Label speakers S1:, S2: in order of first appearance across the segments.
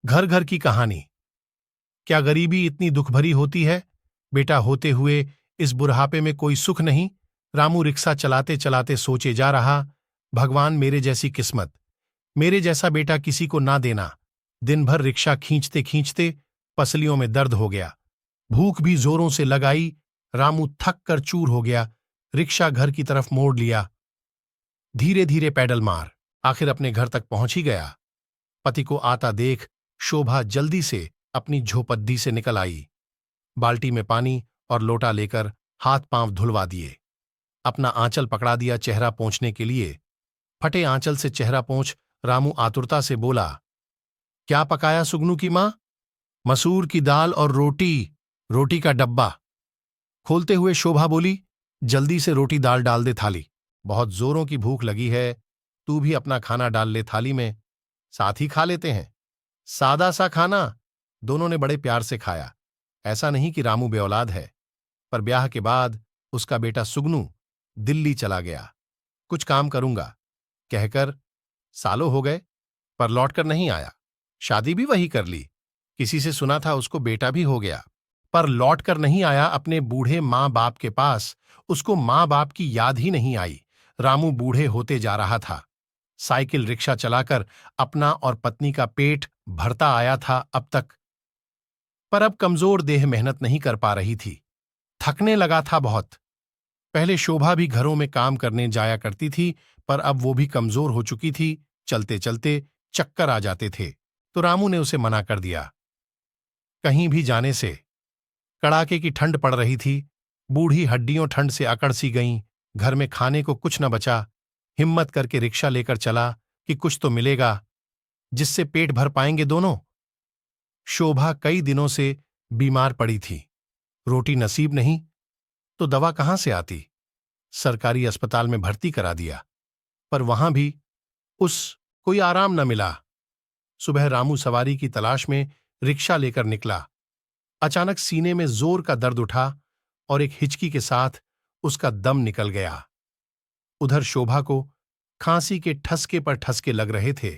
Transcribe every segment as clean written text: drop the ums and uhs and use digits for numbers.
S1: घर घर की कहानी। क्या गरीबी इतनी दुख भरी होती है? बेटा होते हुए इस बुढ़ापे में कोई सुख नहीं। रामू रिक्शा चलाते चलाते सोचे जा रहा, भगवान मेरे जैसी किस्मत, मेरे जैसा बेटा किसी को ना देना। दिन भर रिक्शा खींचते खींचते पसलियों में दर्द हो गया, भूख भी जोरों से लगाई। रामू थक कर चूर हो गया, रिक्शा घर की तरफ मोड़ लिया। धीरे धीरे पैडल मार, आखिर अपने घर तक पहुंच ही गया। पति को आता देख शोभा जल्दी से अपनी झोपड़ी से निकल आई, बाल्टी में पानी और लोटा लेकर हाथ पांव धुलवा दिए, अपना आंचल पकड़ा दिया चेहरा पोंछने के लिए। फटे आंचल से चेहरा पोंछ रामू आतुरता से बोला, क्या पकाया सुगनू की मां? मसूर की दाल और रोटी, रोटी का डब्बा। खोलते हुए शोभा बोली, जल्दी से रोटी दाल डाल दे थाली, बहुत जोरों की भूख लगी है, तू भी अपना खाना डाल ले थाली में, साथ ही खा लेते हैं। सादा सा खाना। दोनों ने बड़े प्यार से खाया। ऐसा नहीं कि रामू बेऔलाद है, पर ब्याह के बाद उसका बेटा सुगनू दिल्ली चला गया, कुछ काम करूंगा कहकर। सालों हो गए पर लौटकर नहीं आया। शादी भी वही कर ली, किसी से सुना था उसको बेटा भी हो गया, पर लौटकर नहीं आया अपने बूढ़े माँ बाप के पास। उसको माँ बाप की याद ही नहीं आई। रामू बूढ़े होते जा रहा था। साइकिल रिक्शा चलाकर अपना और पत्नी का पेट भरता आया था अब तक, पर अब कमजोर देह मेहनत नहीं कर पा रही थी, थकने लगा था बहुत। पहले शोभा भी घरों में काम करने जाया करती थी, पर अब वो भी कमजोर हो चुकी थी, चलते चलते चक्कर आ जाते थे, तो रामू ने उसे मना कर दिया कहीं भी जाने से। कड़ाके की ठंड पड़ रही थी, बूढ़ी हड्डियों ठंड से अकड़ सी गईं, घर में खाने को कुछ न बचा। हिम्मत करके रिक्शा लेकर चला कि कुछ तो मिलेगा जिससे पेट भर पाएंगे दोनों। शोभा कई दिनों से बीमार पड़ी थी, रोटी नसीब नहीं तो दवा कहां से आती। सरकारी अस्पताल में भर्ती करा दिया, पर वहां भी उस कोई आराम न मिला। सुबह रामू सवारी की तलाश में रिक्शा लेकर निकला। अचानक सीने में जोर का दर्द उठा और एक हिचकी के साथ उसका दम निकल गया। उधर शोभा को खांसी के ठसके पर ठसके लग रहे थे।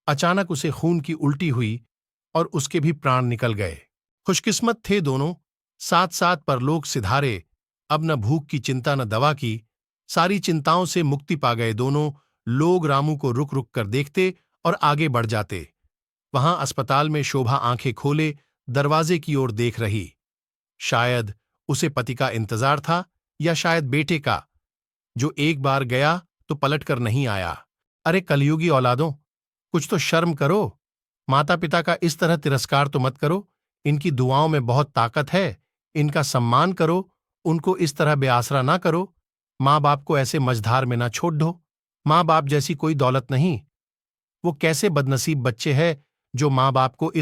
S1: अचानक उसे खून की उल्टी हुई और उसके भी प्राण निकल गए। खुशकिस्मत थे दोनों, साथ साथ परलोक सिधारे। अब न भूख की चिंता न दवा की, सारी चिंताओं से मुक्ति पा गए दोनों। लोग रामू को रुक रुक कर देखते और आगे बढ़ जाते। वहां अस्पताल में शोभा आंखें खोले दरवाजे की ओर देख रही। शायद उसे पति का इंतजार था, या शायद बेटे का, जो एक बार गया तो पलट कर नहीं आया। अरे कलयुगी औलादों, कुछ तो शर्म करो। माता पिता का इस तरह तिरस्कार तो मत करो। इनकी दुआओं में बहुत ताकत है, इनका सम्मान करो, उनको इस तरह बेआसरा ना करो। माँ बाप को ऐसे मझधार में ना छोड़ दो। माँ बाप जैसी कोई दौलत नहीं। वो कैसे बदनसीब बच्चे हैं जो माँ बाप को इस